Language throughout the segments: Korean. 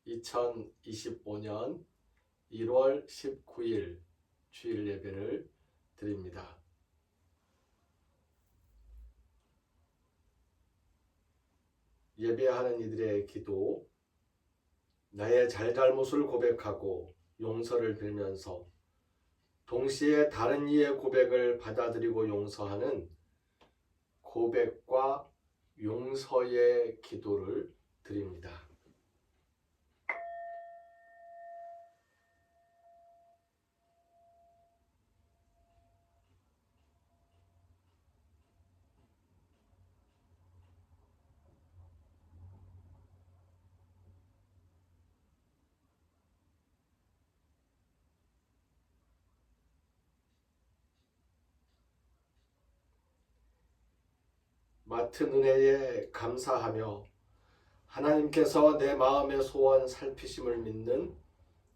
2025년 1월 19일 주일 예배를 드립니다. 예배하는 이들의 기도, 나의 잘잘못을 고백하고 용서를 빌면서 동시에 다른 이의 고백을 받아들이고 용서하는 고백과 용서의 기도를 드립니다. 맡은 은혜에 감사하며 하나님께서 내 마음의 소원 살피심을 믿는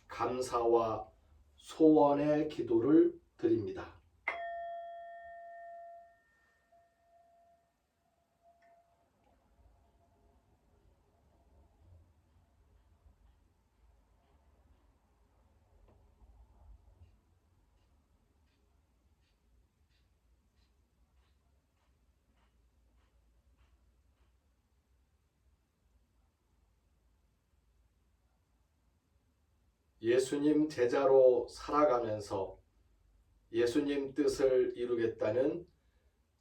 감사와 소원의 기도를 드립니다. 예수님 제자로 살아가면서 예수님 뜻을 이루겠다는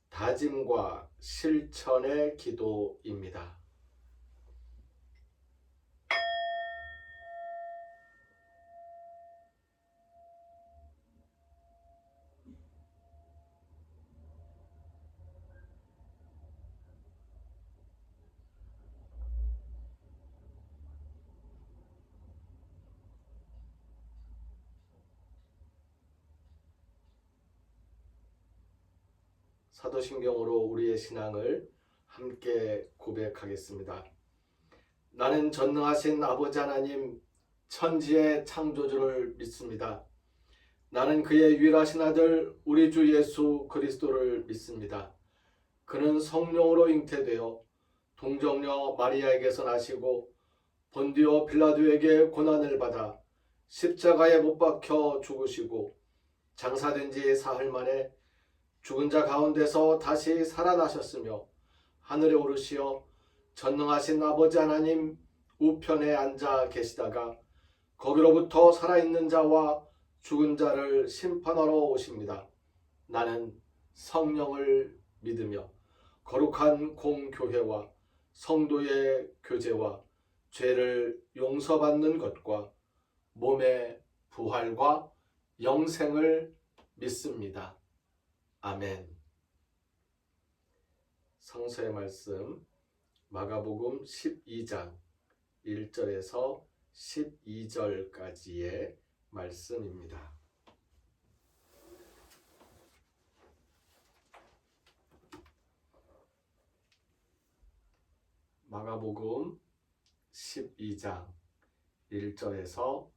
다짐과 실천의 기도입니다. 사도신경으로 우리의 신앙을 함께 고백하겠습니다. 나는 전능하신 아버지 하나님 천지의 창조주를 믿습니다. 나는 그의 유일하신 아들 우리 주 예수 그리스도를 믿습니다. 그는 성령으로 잉태되어 동정녀 마리아에게서 나시고 본디오 빌라도에게 고난을 받아 십자가에 못 박혀 죽으시고 장사된 지 사흘 만에 죽은 자 가운데서 다시 살아나셨으며 하늘에 오르시어 전능하신 아버지 하나님 우편에 앉아 계시다가 거기로부터 살아있는 자와 죽은 자를 심판하러 오십니다. 나는 성령을 믿으며 거룩한 공교회와 성도의 교제와 죄를 용서받는 것과 몸의 부활과 영생을 믿습니다. 아멘. 성서의 말씀 마가복음 12장 1절에서 12절까지의 말씀입니다. 마가복음 12장 1절에서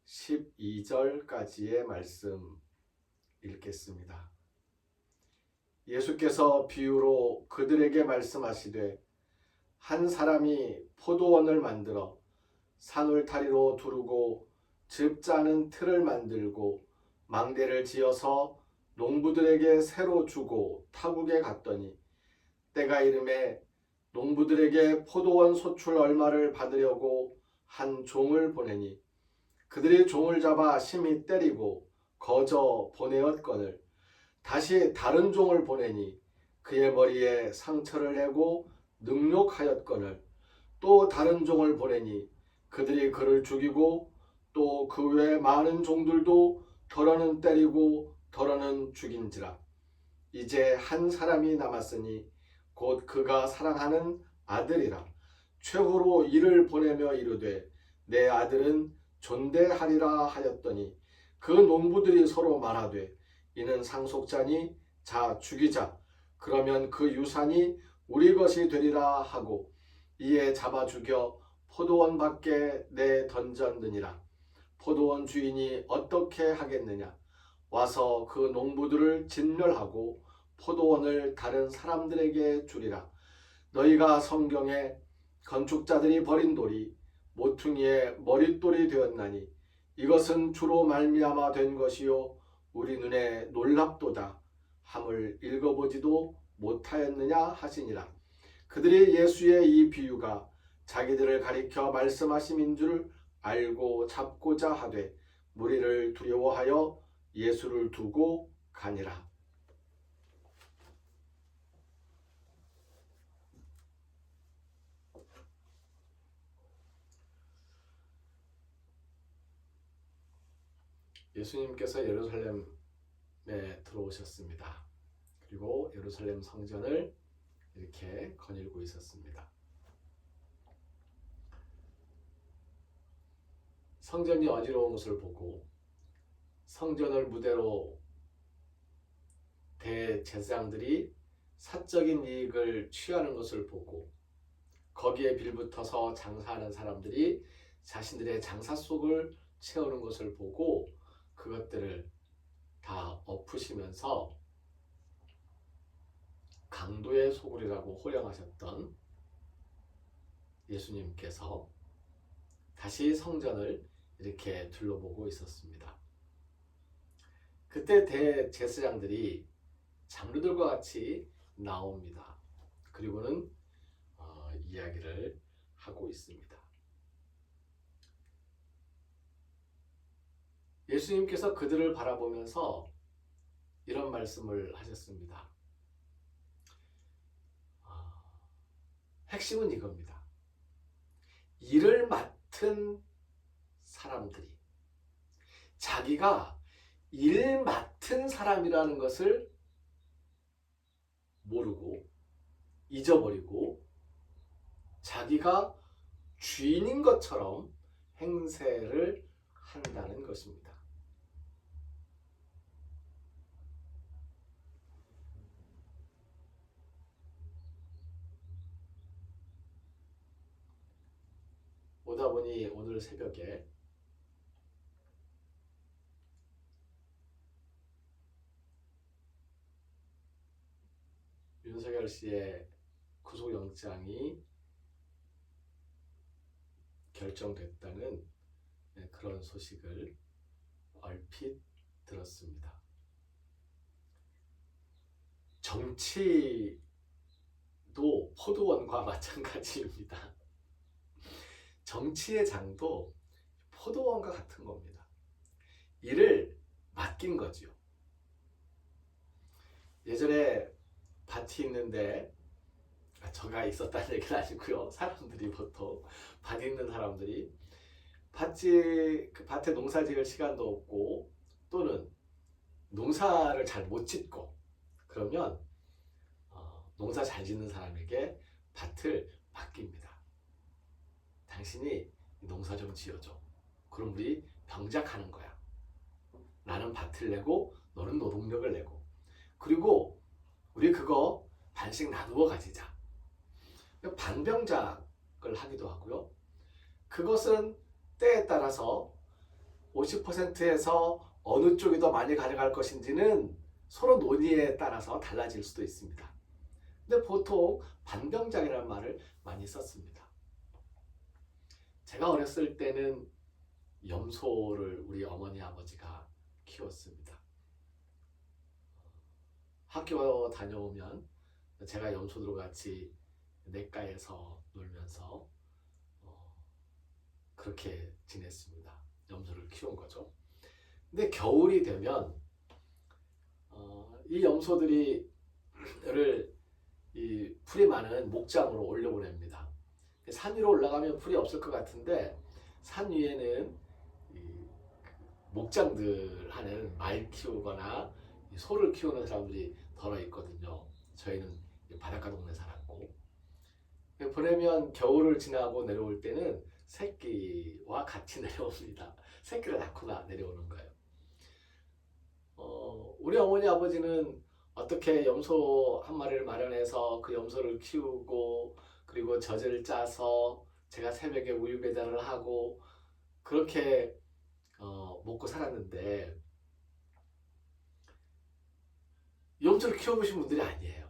12절까지의 말씀 읽겠습니다. 예수께서 비유로 그들에게 말씀하시되 한 사람이 포도원을 만들어 산울타리로 두르고 즙 짜는 틀을 만들고 망대를 지어서 농부들에게 새로 주고 타국에 갔더니 때가 이름에 농부들에게 포도원 소출 얼마를 받으려고 한 종을 보내니 그들이 종을 잡아 심히 때리고 거저 보내었거늘 다시 다른 종을 보내니 그의 머리에 상처를 내고 능욕하였거늘 또 다른 종을 보내니 그들이 그를 죽이고 또 그 외 많은 종들도 더러는 때리고 더러는 죽인지라. 이제 한 사람이 남았으니 곧 그가 사랑하는 아들이라. 최후로 이를 보내며 이르되 내 아들은 존대하리라 하였더니 그 농부들이 서로 말하되 이는 상속자니 자 죽이자. 그러면 그 유산이 우리 것이 되리라 하고 이에 잡아 죽여 포도원 밖에 내 던졌느니라. 포도원 주인이 어떻게 하겠느냐. 와서 그 농부들을 진멸하고 포도원을 다른 사람들에게 주리라. 너희가 성경에 건축자들이 버린 돌이 모퉁이의 머릿돌이 되었나니 이것은 주로 말미암아 된 것이요 우리 눈에 놀랍도다 함을 읽어보지도 못하였느냐 하시니라. 그들이 예수의 이 비유가 자기들을 가리켜 말씀하심인 줄 알고 잡고자 하되 무리를 두려워하여 예수를 두고 가니라. 예수님께서 예루살렘에 들어오셨습니다. 그리고 예루살렘 성전을 이렇게 거닐고 있었습니다. 성전이 어지러운 것을 보고 성전을 무대로 대제사장들이 사적인 이익을 취하는 것을 보고 거기에 빌붙어서 장사하는 사람들이 자신들의 장사 속을 채우는 것을 보고 그것들을 다 엎으시면서 강도의 소굴이라고 호령하셨던 예수님께서 다시 성전을 이렇게 둘러보고 있었습니다. 그때 대제사장들이 장로들과 같이 나옵니다. 그리고는 이야기를 하고 있습니다. 예수님께서 그들을 바라보면서 이런 말씀을 하셨습니다. 핵심은 이겁니다. 일을 맡은 사람들이 자기가 일 맡은 사람이라는 것을 모르고 잊어버리고 자기가 주인인 것처럼 행세를 한다는 것입니다. 오다 보니 오늘 새벽에 윤석열 씨의 구속영장이 결정됐다는 그런 소식을 얼핏 들었습니다. 정치도 포도원과 마찬가지입니다. 정치의 장도 포도원과 같은 겁니다. 일을 맡긴 거죠. 예전에 밭이 있는데 저가 있었다는 얘기는 아니고요. 사람들이 보통 밭 있는 사람들이 밭에 농사 지을 시간도 없고 또는 농사를 잘 못 짓고 그러면 농사 잘 짓는 사람에게 밭을 맡깁니다. 당신이 농사 좀 지어줘. 그럼 우리 병작하는 거야. 나는 밭을 내고 너는 노동력을 내고 그리고 우리 그거 반씩 나누어 가지자. 반병작을 하기도 하고요. 그것은 때에 따라서 50%에서 어느 쪽이 더 많이 가져갈 것인지는 서로 논의에 따라서 달라질 수도 있습니다. 근데 보통 반병작이라는 말을 많이 썼습니다. 제가 어렸을 때는 염소를 우리 어머니 아버지가 키웠습니다. 학교 다녀오면 제가 염소들과 같이 냇가에서 놀면서 그렇게 지냈습니다. 염소를 키운 거죠. 근데 겨울이 되면 이 염소들이 이 풀이 많은 목장으로 올려보냅니다. 산 위로 올라가면 풀이 없을 것 같은데 산 위에는 목장들 하는 말 키우거나 소를 키우는 사람들이 덜어 있거든요. 저희는 바닷가 동네 살았고 보내면 겨울을 지나고 내려올 때는 새끼와 같이 내려옵니다. 새끼를 낳고 내려오는 거예요. 우리 어머니 아버지는 어떻게 염소 한 마리를 마련해서 그 염소를 키우고 그리고 젖을 짜서 제가 새벽에 우유 배달을 하고 그렇게 먹고 살았는데 염소를 키워보신 분들이 아니에요.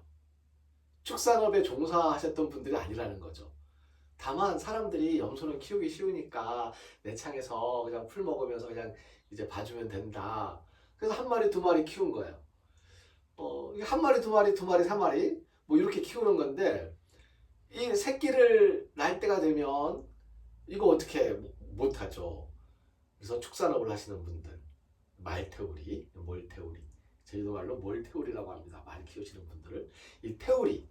축산업에 종사하셨던 분들이 아니라는 거죠. 다만 사람들이 염소는 키우기 쉬우니까 내 창에서 그냥 풀 먹으면서 그냥 이제 봐주면 된다. 그래서 한 마리 두 마리 키운 거예요. 한 마리 두 마리 두 마리 세 마리 뭐 이렇게 키우는 건데 이 새끼를 낳을 때가 되면 이거 어떻게 못하죠. 그래서 축산업을 하시는 분들, 말태우리, 몰태우리, 제주도 말로 몰태우리라고 합니다. 말 키우시는 분들을 이 태우리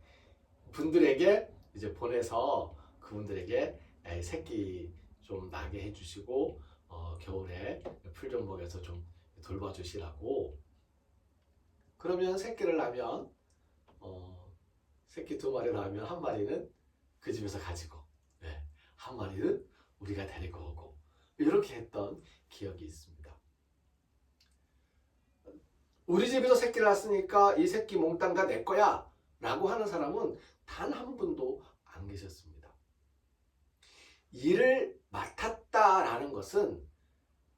분들에게 이제 보내서 그분들에게 새끼 좀 나게 해주시고 겨울에 풀 좀 먹여서 좀 돌봐주시라고. 그러면 새끼를 낳으면 새끼 두 마리 낳으면 한 마리는 그 집에서 가지고 한 마리는 우리가 데리고 오고 이렇게 했던 기억이 있습니다. 우리 집에서 새끼를 낳았으니까 이 새끼 몽땅 다 내 거야 라고 하는 사람은 단 한 분도 안 계셨습니다. 일을 맡았다라는 것은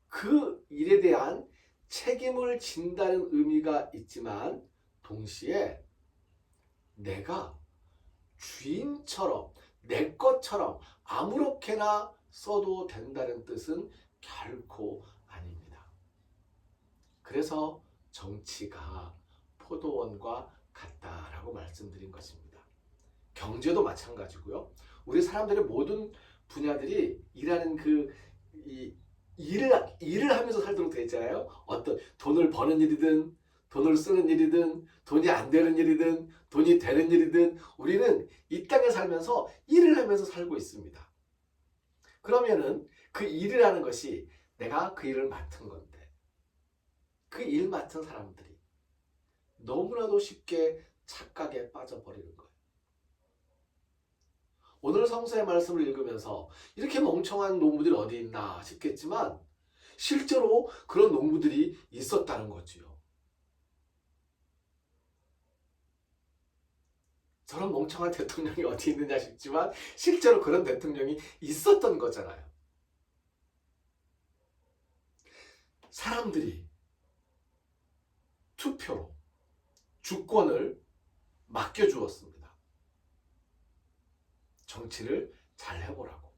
그 일에 대한 책임을 진다는 의미가 있지만 동시에 내가 주인처럼 내 것처럼 아무렇게나 써도 된다는 뜻은 결코 아닙니다. 그래서 정치가 포도원과 같다라고 말씀드린 것입니다. 경제도 마찬가지고요. 우리 사람들의 모든 분야들이 일하는 일을 하면서 살도록 되어 있잖아요. 어떤 돈을 버는 일이든 돈을 쓰는 일이든 돈이 안 되는 일이든 돈이 되는 일이든 우리는 이 땅에 살면서 일을 하면서 살고 있습니다. 그러면은 그 일을 하는 것이 내가 그 일을 맡은 건데 그 일 맡은 사람들이 너무나도 쉽게 착각에 빠져버리는 거예요. 오늘 성서의 말씀을 읽으면서 이렇게 멍청한 농부들이 어디 있나 싶겠지만 실제로 그런 농부들이 있었다는 거지요. 저런 멍청한 대통령이 어디 있느냐 싶지만 실제로 그런 대통령이 있었던 거잖아요. 사람들이 투표로 주권을 맡겨주었습니다. 정치를 잘 해보라고.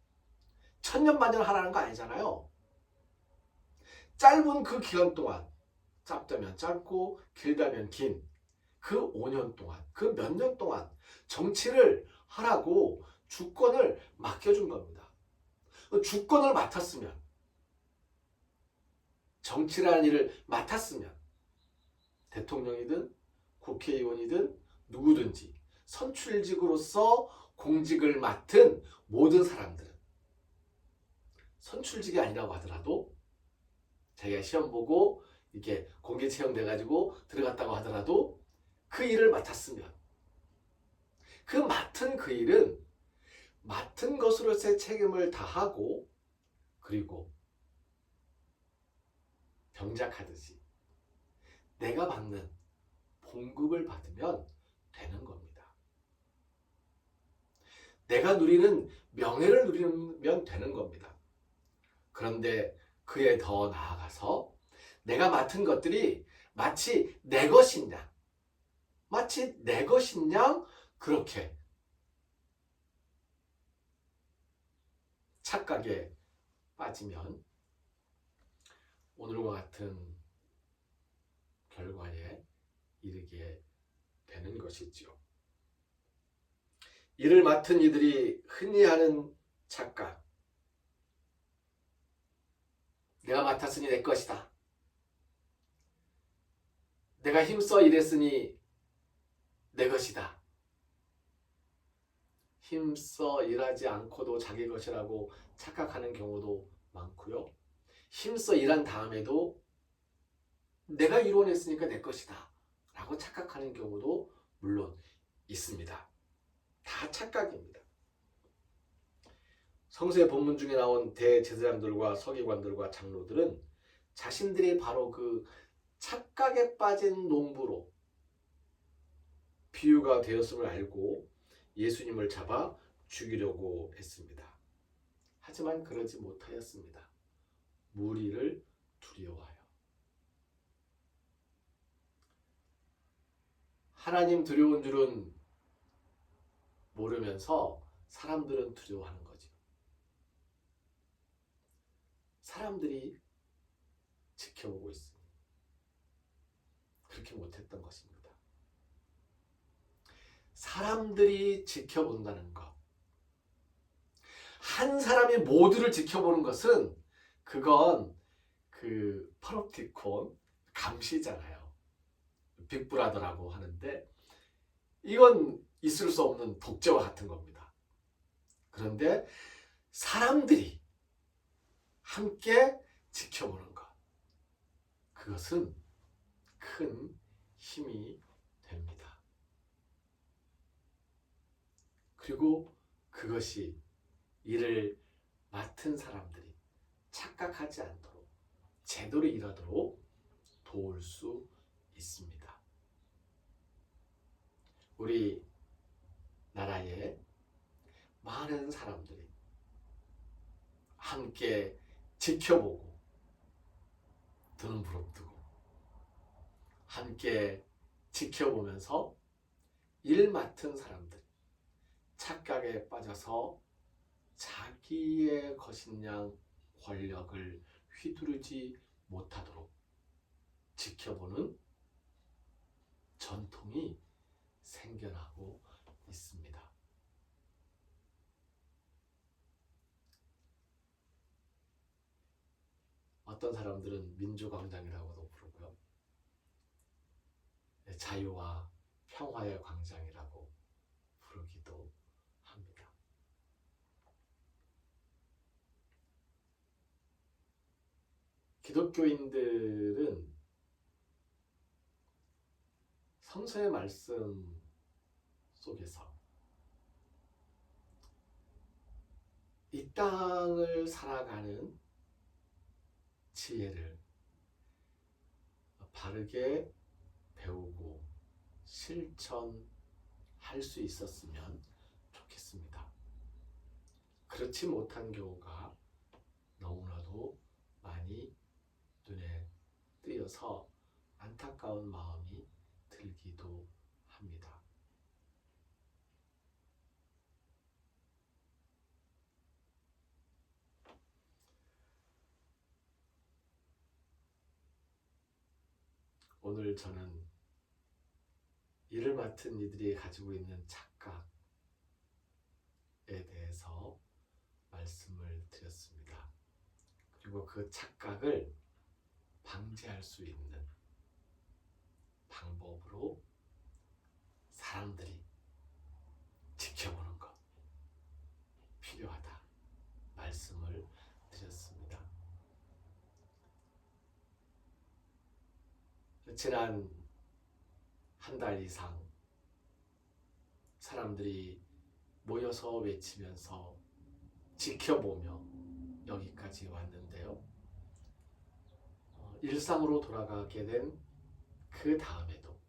천년만년 하라는 거 아니잖아요. 짧은 그 기간 동안, 짧다면 짧고 길다면 긴 그 5년 동안, 그 몇 년 동안 정치를 하라고 주권을 맡겨준 겁니다. 주권을 맡았으면, 정치라는 일을 맡았으면 대통령이든 국회의원이든 누구든지 선출직으로서 공직을 맡은 모든 사람들은 선출직이 아니라고 하더라도 자기가 시험 보고 이렇게 공개 채용돼가지고 들어갔다고 하더라도 그 일을 맡았으면 그 맡은 그 일은 맡은 것으로서의 책임을 다하고 그리고 병작하듯이 내가 받는 봉급을 받으면 되는 겁니다. 내가 누리는 명예를 누리면 되는 겁니다. 그런데 그에 더 나아가서 내가 맡은 것들이 마치 내 것인 양 그렇게 착각에 빠지면 오늘과 같은 결과에 이르게 되는 것이지요. 일을 맡은 이들이 흔히 하는 착각. 내가 맡았으니 내 것이다. 내가 힘써 일했으니 내 것이다. 힘써 일하지 않고도 자기 것이라고 착각하는 경우도 많고요. 힘써 일한 다음에도 내가 이뤄냈으니까 내 것이다 라고 착각하는 경우도 물론 있습니다. 다 착각입니다. 성서의 본문 중에 나온 대제사장들과 서기관들과 장로들은 자신들이 바로 그 착각에 빠진 농부로 비유가 되었음을 알고 예수님을 잡아 죽이려고 했습니다. 하지만 그러지 못하였습니다. 무리를 두려워하여. 하나님 두려운 줄은 모르면서 사람들은 두려워하는 거죠. 사람들이 지켜보고 있으니 그렇게 못했던 것입니다. 사람들이 지켜본다는 것, 한 사람이 모두를 지켜보는 것은 그건 그 퍼놉티콘 감시잖아요. 빅브라더라고 하는데 이건 있을 수 없는 독재와 같은 겁니다. 그런데 사람들이 함께 지켜보는 것, 그것은 큰 힘이 됩니다. 그리고 그것이 일을 맡은 사람들이 착각하지 않도록 제대로 일하도록 도울 수 있습니다. 우리 나라에 많은 사람들이 함께 지켜보고 등을 부릅뜨고 함께 지켜보면서 일 맡은 사람들 착각에 빠져서 자기의 것인 양 권력을 휘두르지 못하도록 지켜보는 전통이 생겨나고 있습니다. 어떤 사람들은 민주광장이라고도 부르고요. 자유와 평화의 광장이라고 부르기도 합니다. 기독교인들은 성서의 말씀 속에서 이 땅을 살아가는 지혜를 바르게 배우고 실천할 수 있었으면 좋겠습니다. 그렇지 못한 경우가 너무나도 많이 눈에 띄어서 안타까운 마음이 들기도 합니다. 오늘 저는 일을 맡은 이들이 가지고 있는 착각에 대해서 말씀을 드렸습니다. 그리고 그 착각을 방지할 수 있는 방법으로 사람들이 지켜보는 것 필요하다 말씀을 드렸습니다. 지난 한 달 이상 사람들이 모여서 외치면서 지켜보며 여기까지 왔는데요. 일상으로 돌아가게 된 그 다음에도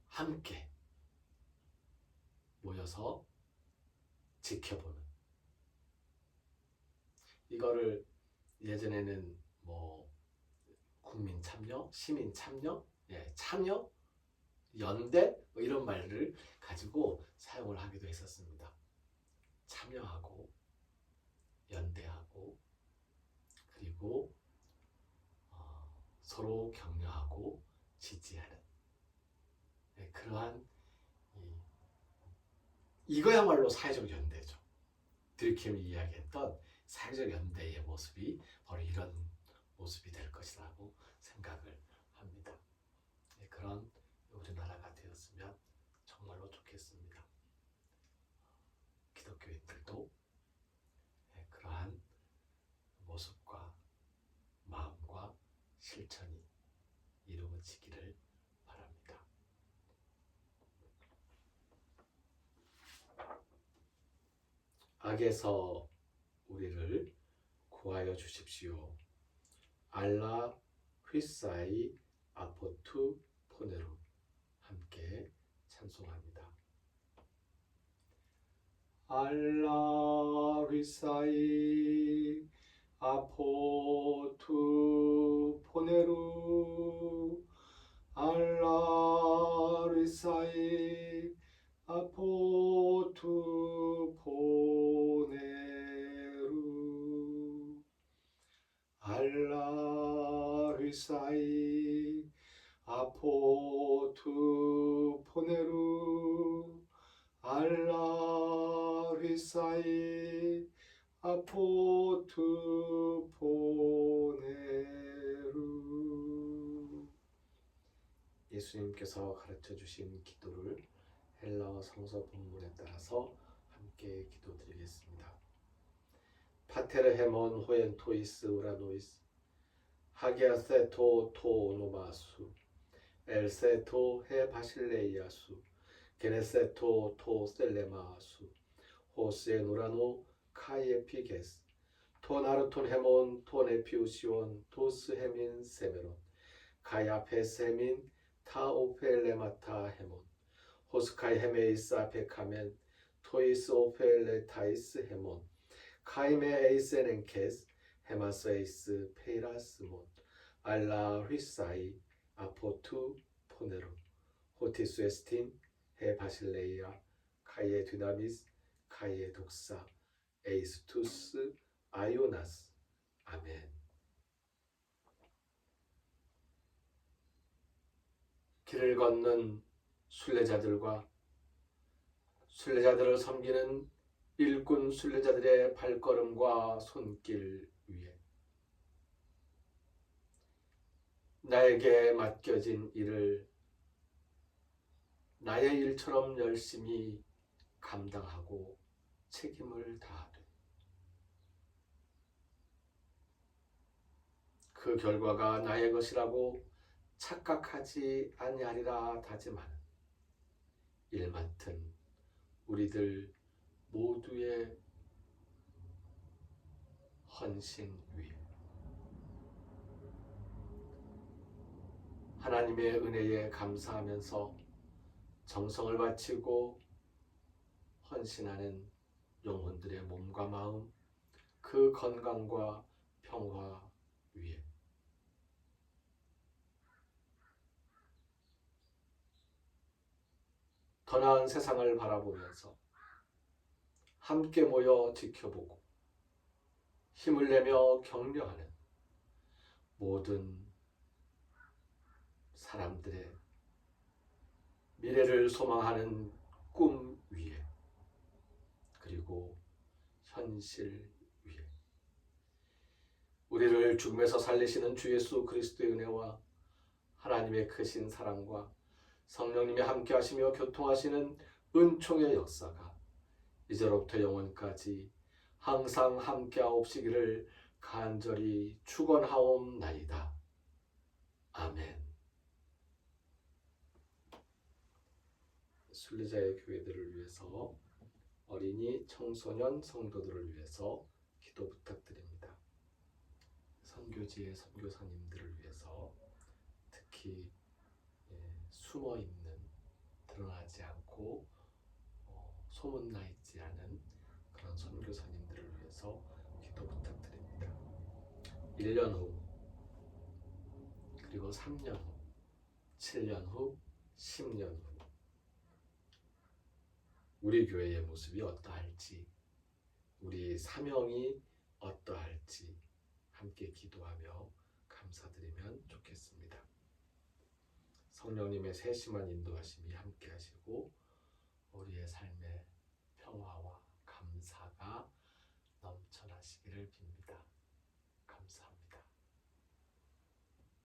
함께 모여서 지켜보는, 이거를 예전에는 뭐 국민 참여, 시민 참여, 참여, 연대 뭐 이런 말을 가지고 사용을 하기도 했었습니다. 참여하고 연대하고 그리고 서로 격려하고 지지하는 그러한 이거야말로 사회적 연대죠. 들킴이 이야기했던 사회적 연대의 모습이 바로 이런 모습이 될 것이라고 생각을 합니다. 그런 우리나라가 되었으면 정말로 좋겠습니다. 기독교인들도 그러한 모습과 마음과 실천이 이루어지기를 바랍니다. 악에서 우리를 구하여 주십시오. 알라 휘사이 아포투 포네루 함께 찬송합니다. 알라 휘사이 아포투 포네루 알라 휘사이 아포 휘사이 아포투 포네루 알라 휘사이 아포투 포네루. 예수님께서 가르쳐 주신 기도를 헬라어 성서 본문에 따라서 함께 기도드리겠습니다. 파테르 헤몬 호엔 토이스 우라노이스 하게아세토 토노마수 엘세토 헤 바실레이아수 게네세토 토 셀레마수 호스에 노라노 카이에피게스 토나르톤 헤몬 토네피우시온 토스 헤민 세메론 카야페스 헤민 타오펠레마타 헤몬 호스카이 헤메이스 아페카멘 토이스 오펠레타이스 헤몬 카이메 에이세넨케스 헤마스에이스 페이라스몬 알라 휘사이 아포투 포네로 호티스 에스틴 헤 바실레이아 카이에 듀나미스 카이에 독사 에이스투스 아요나스. 아멘. 길을 걷는 순례자들과 순례자들을 섬기는 일꾼 순례자들의 발걸음과 손길 위에 나에게 맡겨진 일을 나의 일처럼 열심히 감당하고 책임을 다하되 그 결과가 나의 것이라고 착각하지 아니하리라 다짐하는 일 맡은 우리들 모두의 헌신 위에 하나님의 은혜에 감사하면서 정성을 바치고 헌신하는 영혼들의 몸과 마음, 그 건강과 평화 위에 더 나은 세상을 바라보면서 함께 모여 지켜보고 힘을 내며 격려하는 모든 사람들의 미래를 소망하는 꿈 위에 그리고 현실 위에 우리를 죽음에서 살리시는 주 예수 그리스도의 은혜와 하나님의 크신 사랑과 성령님이 함께 하시며 교통하시는 은총의 역사가 이제로부터 영원까지 항상 함께하옵시기를 간절히 축원하옵나이다. 아멘. 순례자의 교회들을 위해서 어린이, 청소년, 성도들을 위해서 기도 부탁드립니다. 선교지의 선교사님들을 위해서 특히 숨어있는, 드러나지 않고 소문나 있지 않은 그런 선교사님들을 위해서 기도 부탁드립니다. 1년 후, 그리고 3년 후, 7년 후, 10년 후 우리 교회의 모습이 어떠할지, 우리 사명이 어떠할지 함께 기도하며 감사드리면 좋겠습니다. 성령님의 세심한 인도하심이 함께 하시고 우리의 삶에 평화와 감사가 넘쳐나시기를 빕니다.